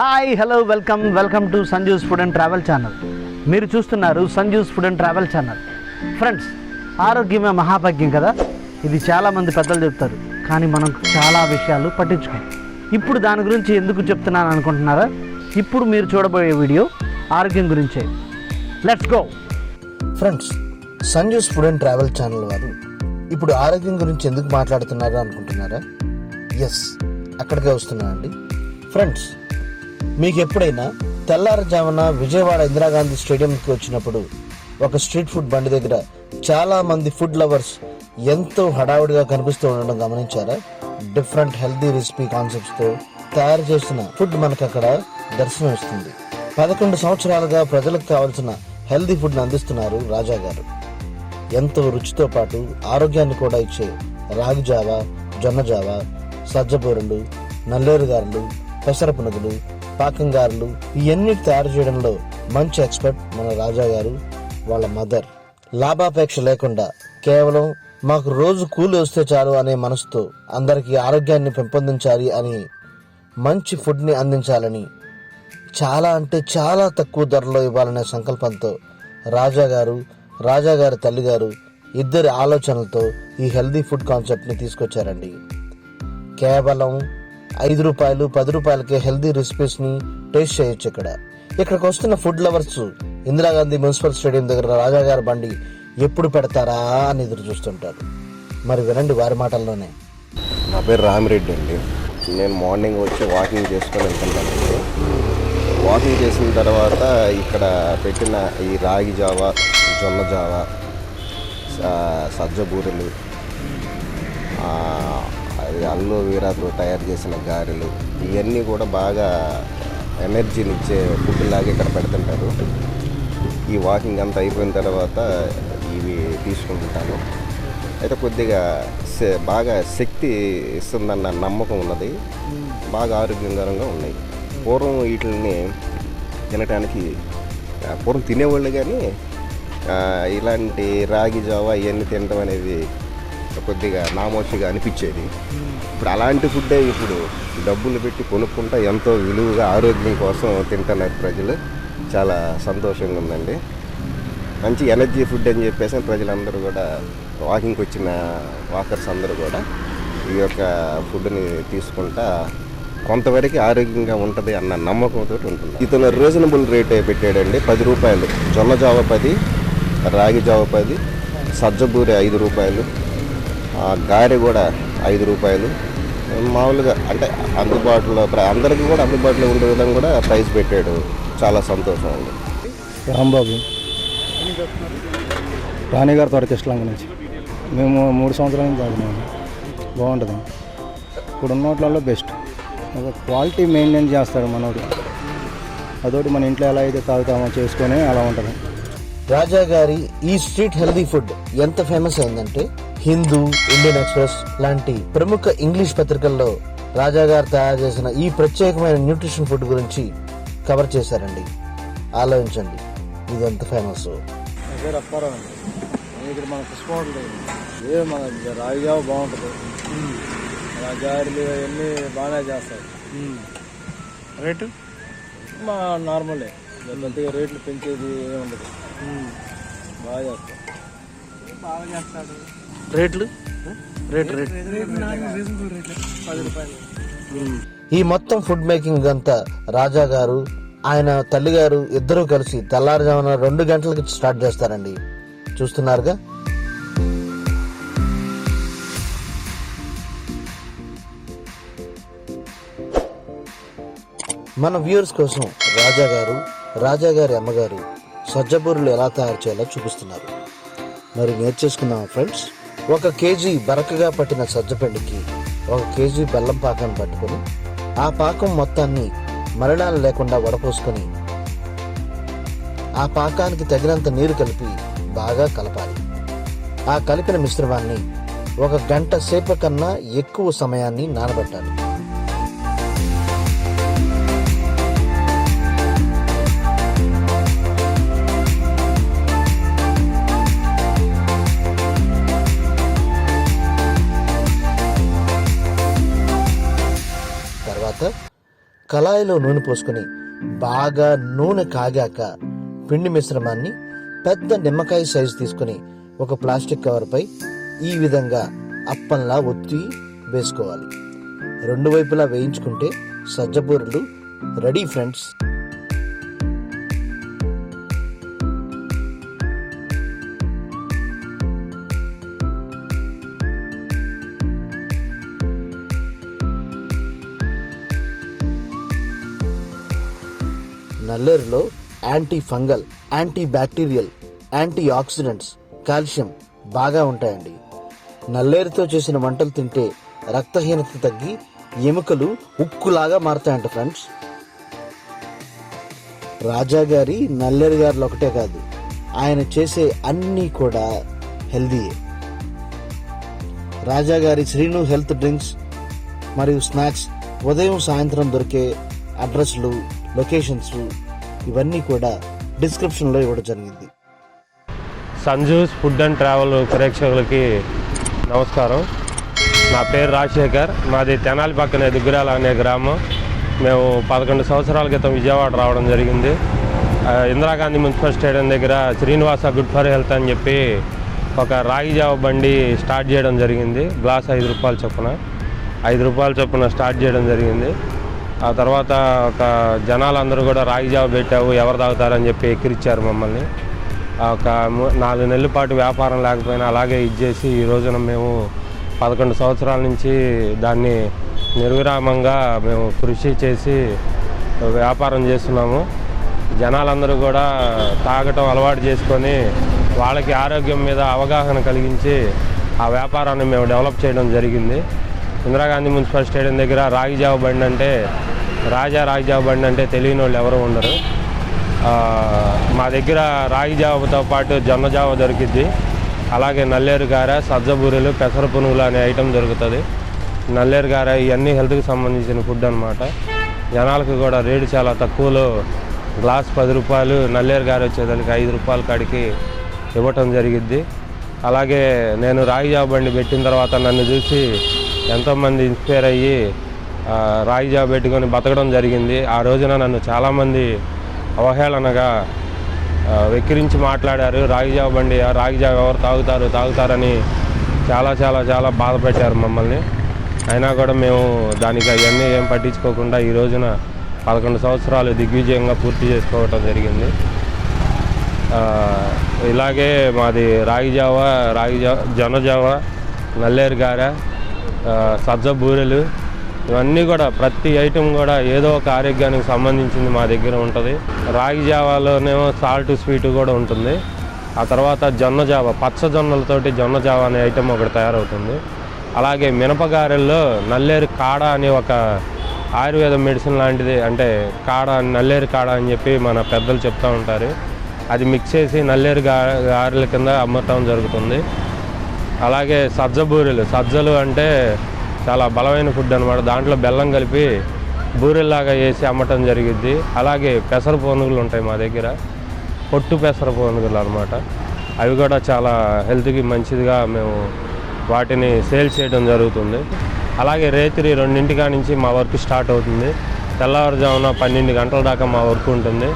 Hi hello welcome to Sanju's food and travel channel. మీరు చూస్తున్నారు Sanju's food and travel channel. Friends, ఆరోగ్యమే మహాభాగ్యం కదా, ఇది చాలామంది పెద్దలు చెప్తారు. కానీ మనం చాలా విషయాలు పట్టించుకోం. ఇప్పుడు దాని గురించి ఎందుకు చెప్తున్నాను అనుకుంటున్నారా? ఇప్పుడు మీరు చూడబోయే వీడియో ఆరోగ్యం గురించే. Let's go. Friends, Sanju's food and travel channel వారు ఇప్పుడు ఆరోగ్యం గురించి ఎందుకు మాట్లాడుతున్నారు అనుకుంటున్నారా? ఎస్, అక్కడికే వస్తున్నానండి. ఫ్రెండ్స్, మీకు ఎప్పుడైనా తెల్లారుజామున విజయవాడ ఇందిరాగాంధీ స్టేడియంకి వచ్చినప్పుడు ఒక స్ట్రీట్ ఫుడ్ బండి దగ్గర చాలామంది ఫుడ్ లవర్స్ ఎంతో హడావుడిగా కనిపిస్తూ ఉండడం గమనించారా? డిఫరెంట్ హెల్తీ రెసిపీ కాన్సెప్ట్స్తో తయారు చేసిన ఫుడ్ మనకు అక్కడ దర్శనం ఇస్తుంది. 11 సంవత్సరాలుగా ప్రజలకు కావాల్సిన హెల్తీ ఫుడ్ని అందిస్తున్నారు రాజా గారు. ఎంతో రుచితో పాటు ఆరోగ్యాన్ని కూడా ఇచ్చే రాగి జావా, జొన్న జావా, సజ్జబూరలు, నల్లేరు గారెలు, పెసర పునుగులు, పాకం గారెలు ఇవన్నీ తయారు చేయడంలో మంచి ఎక్స్పర్ట్ మన రాజా గారు. వాళ్ళ మదర్ లాభాపేక్ష లేకుండా కేవలం మాకు రోజు కూలి వస్తే చాలు అనే మనసుతో అందరికీ ఆరోగ్యాన్ని పెంపొందించాలి అని, మంచి ఫుడ్ని అందించాలని, చాలా అంటే చాలా తక్కువ ధరలో ఇవ్వాలనే సంకల్పంతో రాజా గారి తల్లిగారు ఇద్దరి ఆలోచనలతో ఈ హెల్దీ ఫుడ్ కాన్సెప్ట్ని తీసుకొచ్చారండి. కేవలం 5 రూపాయలు 10 రూపాయలకే హెల్దీ రెసిపీస్ని టేస్ట్ చేయొచ్చు. ఇక్కడికి వస్తున్న food lovers Indira Gandhi municipal stadium దగ్గర రాజా గారి బండి ఎప్పుడు పెడతారా అని ఎదురు చూస్తుంటారు. మరి వినండి వారి మాటల్లోనే. నా పేరు రామిరెడ్డి అండి. నేను మార్నింగ్ వచ్చి వాకింగ్ చేసుకొని వెళ్తున్నానండి. వాకింగ్ చేసిన తర్వాత ఇక్కడ పెట్టిన ఈ రాగి జావా, జొన్న జావా, సజ్జ బూరెలు, అల్లు వీరాతో తయారు చేసిన గారెలు ఇవన్నీ కూడా బాగా ఎనర్జీని ఇచ్చే ఫుడ్ లాగా ఇక్కడ పెడుతుంటారు. ఈ వాకింగ్ అంతా అయిపోయిన తర్వాత ఇవి తీసుకుంటాను. అయితే కొద్దిగా బాగా శక్తి ఇస్తుందన్న నమ్మకం ఉన్నది. బాగా ఆరోగ్యకరంగా ఉన్నాయి. పూర్వం వీటిని తినటానికి పూర్వం తినేవాళ్ళు, కానీ ఇలాంటి రాగి జావా ఇవన్నీ తినడం అనేది కొద్దిగా నామోషిగా అనిపించేది. ఇప్పుడు అలాంటి ఫుడ్డే ఇప్పుడు డబ్బులు పెట్టి కొనుక్కుంటా ఎంతో విలువగా ఆరోగ్యం కోసం తింటున్నారు ప్రజలు. చాలా సంతోషంగా ఉందండి. మంచి ఎనర్జీ ఫుడ్ అని చెప్పేసి ప్రజలందరూ కూడా, వాకింగ్కి వచ్చిన వాకర్స్ అందరూ కూడా ఈ యొక్క ఫుడ్ని తీసుకుంటా కొంతవరకు ఆరోగ్యంగా ఉంటుంది అన్న నమ్మకంతో ఉంటుంది. ఇతను రీజనబుల్ రేట్ పెట్టాడండి. 10 రూపాయలు జొన్న జావ, 10 రాగి జావ, 10 సజ్జబూరి 5 రూపాయలు, గారె కూడా 5 రూపాయలు. మామూలుగా అంటే అందుబాటులో అందరికీ కూడా అందుబాటులో ఉండే విధంగా కూడా ప్రైస్ పెట్టాడు. చాలా సంతోషం అండి. రాంబాబు, రాణిగారి తోటకిష్టంగా నుంచి మేము 3 సంవత్సరాల నుంచి తాగుతున్నాము. బాగుంటుంది. ఇప్పుడు ఉన్న వాటిలలో బెస్ట్. ఒక క్వాలిటీ మెయింటైన్ చేస్తాడు మనోడు. అదొకటి మన ఇంట్లో ఎలా అయితే తాగుతామో చేసుకొని అలా ఉంటుంది. రాజా గారి ఈ స్ట్రీట్ హెల్దీ ఫుడ్ ఎంత ఫేమస్ అయిందంటే హిందూ, ఇండియన్ ఎక్స్ప్రెస్ లాంటి ప్రముఖ ఇంగ్లీష్ పత్రికల్లో రాజా గారు తయారు చేసిన ఈ ప్రత్యేకమైన న్యూట్రిషన్ ఫుడ్ గురించి కవర్ చేశారండి. ఆలోచించండి, ఇది ఎంత ఫేమస్. ఇక్కడ మన పుష్పం మన రాగిజావ బాగుంటుంది. గారెలు అవన్నీ బాగానే చేస్తారు. రేటు మా నార్మలే, పెద్దగా రేట్లు పెంచేది ఏముండదు. బాగా చేస్తాడు. రేట్లు ఈ మొత్తం ఫుడ్ మేకింగ్ అంతా రాజా గారు, ఆయన తల్లిగారు ఇద్దరూ కలిసి తెల్లారుజామున 2 గంటలకి స్టార్ట్ చేస్తారండి. చూస్తున్నారుగా. మన వ్యూవర్స్ కోసం రాజా గారి అమ్మగారు సజ్జబూరులు ఎలా తయారు చేయాలో చూపిస్తున్నారు. మరి నేర్చేసుకుందాం ఫ్రెండ్స్. 1 కేజీ బరకగా పట్టిన సజ్జపిండికి 1 కేజీ బెల్లం పాకాన్ని పట్టుకొని, ఆ పాకం మొత్తాన్ని మలినాలు లేకుండా వడపోసుకొని, ఆ పాకానికి తగినంత నీరు కలిపి బాగా కలపాలి. ఆ కలిపిన మిశ్రమాన్ని 1 గంట సేపు కన్నా ఎక్కువ సమయాన్ని నానబెట్టాలి. కళాయిలో నూనె పోసుకొని బాగా నూనె కాగాక పిండి మిశ్రమాన్ని పెద్ద నిమ్మకాయ సైజు తీసుకొని ఒక ప్లాస్టిక్ కవర్పై ఈ విధంగా అప్పంలా ఒత్తి వేసుకోవాలి. 2 వైపులా వేయించుకుంటే సజ్జబూరెలు రెడీ ఫ్రెండ్స్. నల్లేరులో anti fungal, anti bacterial, anti oxidants, calcium బాగా ఉంటాయండి. నల్లేరుతో చేసిన వంటలు తింటే రక్తహీనత తగ్గి ఎముకలు ఉక్కులాగా మారుతాయంట ఫ్రెండ్స్. రాజాగారి నల్లేరు గారులు ఒకటే కాదు, ఆయన చేసే అన్నీ కూడా హెల్దీయే. రాజాగారి శ్రీను హెల్త్ డ్రింక్స్ మరియు స్నాక్స్ ఉదయం సాయంత్రం దొరికే అడ్రస్లు, లొకేషన్స్ ఇవన్నీ కూడా డిస్క్రిప్షన్లో ఇవ్వడం జరిగింది. సంజూస్ ఫుడ్ అండ్ ట్రావెల్ ప్రేక్షకులకి నమస్కారం. నా పేరు రాజశేఖర్. మాది తెనాలి పక్కనే దుగ్గిరాల అనే గ్రామం. మేము 11 సంవత్సరాల క్రితం విజయవాడ రావడం జరిగింది. ఇందిరాగాంధీ మున్సిపల్ స్టేడియం దగ్గర శ్రీనివాస గుడ్ ఫర్ హెల్త్ అని చెప్పి ఒక రాగి జావ బండి స్టార్ట్ చేయడం జరిగింది. గ్లాస్ 5 రూపాయల చొప్పున 5 రూపాయల చొప్పున స్టార్ట్ చేయడం జరిగింది. ఆ తర్వాత ఒక జనాలందరూ కూడా రాగి జావ పెట్టావు ఎవరు తాగుతారని చెప్పి ఎక్కిరిచ్చారు మమ్మల్ని. ఒక 4 నెలల పాటు వ్యాపారం లేకపోయినా అలాగే ఇచ్చేసి ఈ రోజున మేము 11 సంవత్సరాల నుంచి దాన్ని నిర్విరామంగా మేము కృషి చేసి వ్యాపారం చేస్తున్నాము. జనాలందరూ కూడా తాగటం అలవాటు చేసుకొని వాళ్ళకి ఆరోగ్యం మీద అవగాహన కలిగించి ఆ వ్యాపారాన్ని మేము డెవలప్ చేయడం జరిగింది. ఇందిరాగాంధీ మున్సిపల్ స్టేడియం దగ్గర రాగి జావ బండి అంటే రాగి జావ బండి అంటే తెలియని వాళ్ళు ఎవరు ఉండరు. మా దగ్గర రాగి జావతో పాటు జొన్న జావ దొరికిద్ది. అలాగే నల్లేరు గార, సజ్జబూరెలు, పెసర పునుగులు అనే ఐటెం దొరుకుతుంది. నల్లేరు గార ఇవన్నీ హెల్త్కి సంబంధించిన ఫుడ్ అనమాట. జనాలకు కూడా రేటు చాలా తక్కువలో గ్లాస్ 10 రూపాయలు, నల్లేరు గార వచ్చేదానికి 5 రూపాయల కాడికి ఇవ్వటం జరిగిద్ది. అలాగే నేను రాగి జావ బండి పెట్టిన తర్వాత నన్ను చూసి ఎంతోమంది ఇన్స్పైర్ అయ్యి రాగి జావ పెట్టుకొని బతకడం జరిగింది. ఆ రోజున నన్ను చాలామంది అవహేళనగా వెక్కిరించి మాట్లాడారు. రాగి జావ బండి, రాగి జావ ఎవరు తాగుతారని చాలా బాధ పెట్టారు మమ్మల్ని. అయినా కూడా మేము దానికి అవన్నీ ఏం పట్టించుకోకుండా ఈ రోజున 11 సంవత్సరాలు దిగ్విజయంగా పూర్తి చేసుకోవటం జరిగింది. ఇలాగే మాది రాగి జావ, జొన్న జావ, నల్లేరు గార, సజ్జ బూరెలు ఇవన్నీ కూడా ప్రతి ఐటెం కూడా ఏదో ఒక ఆరోగ్యానికి సంబంధించింది మా దగ్గర ఉంటుంది. రాగి జావాలోనేమో సాల్ట్ స్వీట్ కూడా ఉంటుంది. ఆ తర్వాత జొన్న జావ, పచ్చ జొన్నలతోటి జొన్న జావ అనే ఐటెం ఒకటి తయారవుతుంది. అలాగే మినపగారెల్లో నల్లేరు కాడ అనే ఒక ఆయుర్వేద మెడిసిన్ లాంటిది, అంటే నల్లేరు కాడ అని చెప్పి మన పెద్దలు చెప్తూ ఉంటారు. అది మిక్స్ చేసి నల్లేరు గారెల కింద అమ్మటం జరుగుతుంది. అలాగే సజ్జ బూరెలు, సజ్జలు అంటే చాలా బలమైన ఫుడ్ అనమాట. దాంట్లో బెల్లం కలిపి బూరెల్లాగా వేసి అమ్మటం జరిగిద్ది. అలాగే పెసర పోనుగులు ఉంటాయి మా దగ్గర, పొట్టు పెసర పోనుగులు అనమాట. అవి కూడా చాలా హెల్త్కి మంచిదిగా మేము వాటిని సేల్ చేయడం జరుగుతుంది. అలాగే రాత్రి 2 నుంచి మా వర్క్ స్టార్ట్ అవుతుంది. తెల్లవారుజామున 12 గంటల దాకా మా వర్క్ ఉంటుంది.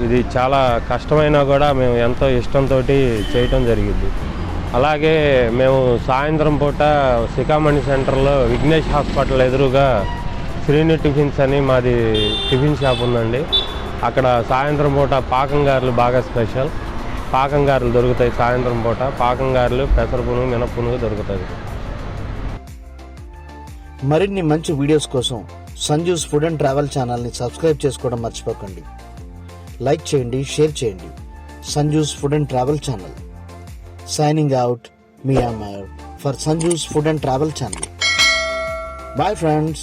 ఇది చాలా కష్టమైనా కూడా మేము ఎంతో ఇష్టంతో చేయటం జరిగింది. అలాగే మేము సాయంత్రం పూట సిఖామణి సెంటర్లో విఘ్నేష్ హాస్పిటల్ ఎదురుగా శ్రీను టిఫిన్స్ అని మాది టిఫిన్ షాప్ ఉందండి. అక్కడ సాయంత్రం పూట పాకంగారులు బాగా స్పెషల్. పాకంగారులు దొరుకుతాయి సాయంత్రం పూట. పాకంగారులు, పెసర పునుగు, మినపునుగు దొరుకుతుంది. మరిన్ని మంచి వీడియోస్ కోసం సంజూస్ ఫుడ్ అండ్ ట్రావెల్ ఛానల్ని సబ్స్క్రైబ్ చేసుకోవడం మర్చిపోకండి. లైక్ చేయండి, షేర్ చేయండి. Sanju's food and travel channel. Signing out, me Amar for Sanju's Food and Travel channel. Bye friends.